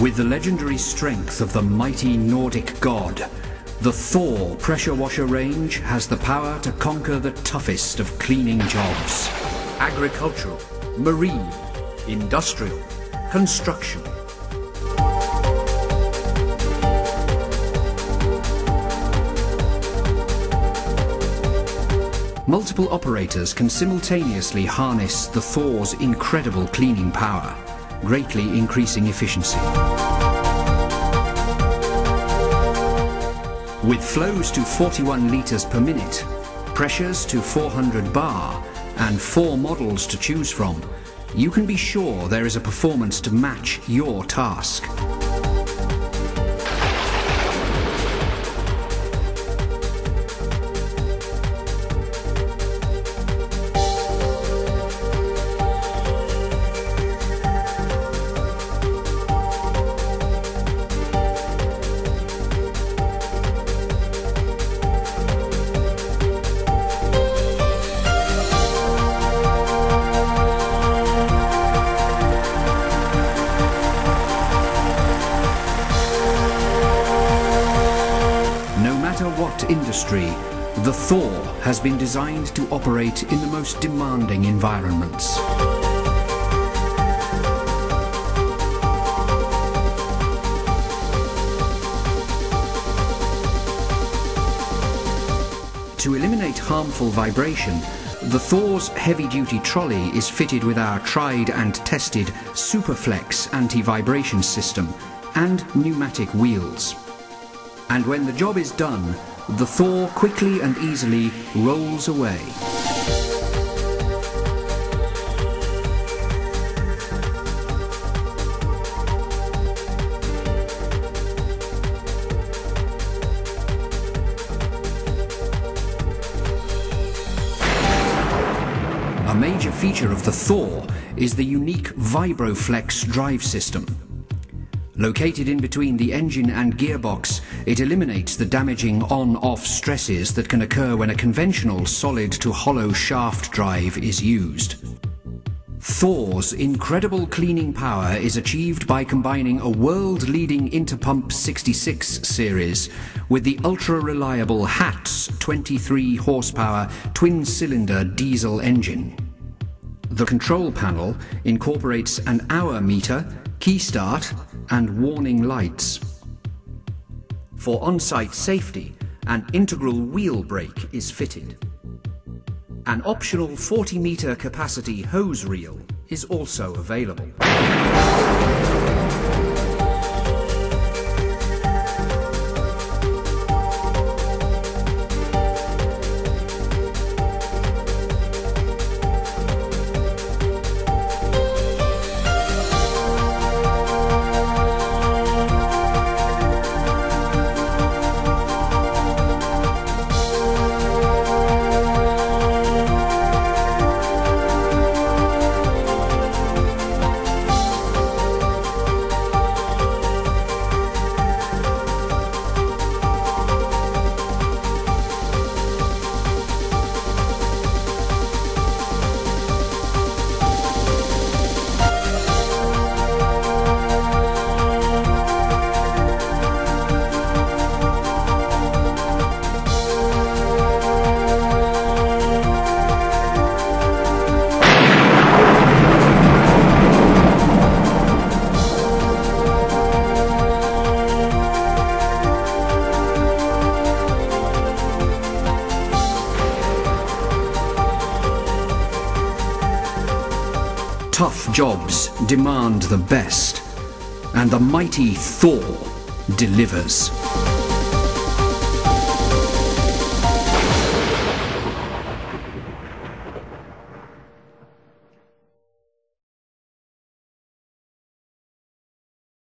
With the legendary strength of the mighty Nordic god, the Thor pressure washer range has the power to conquer the toughest of cleaning jobs. Agricultural, marine, industrial, construction. Multiple operators can simultaneously harness the Thor's incredible cleaning power, greatly increasing efficiency. With flows to 41 litres per minute, pressures to 400 bar, and 4 models to choose from, you can be sure there is a performance to match your task. Industry, the Thor has been designed to operate in the most demanding environments. To eliminate harmful vibration, the Thor's heavy-duty trolley is fitted with our tried and tested Superflex anti-vibration system and pneumatic wheels. And when the job is done, the Thor quickly and easily rolls away. A major feature of the Thor is the unique Vibroflex drive system. Located in between the engine and gearbox, it eliminates the damaging on-off stresses that can occur when a conventional solid-to-hollow shaft drive is used. Thor's incredible cleaning power is achieved by combining a world-leading Interpump 66 series with the ultra-reliable Hatz 23 horsepower twin-cylinder diesel engine. The control panel incorporates an hour meter, key start, and warning lights. For on-site safety, an integral wheel brake is fitted. An optional 40-meter capacity hose reel is also available. Tough jobs demand the best, and the mighty Thor delivers.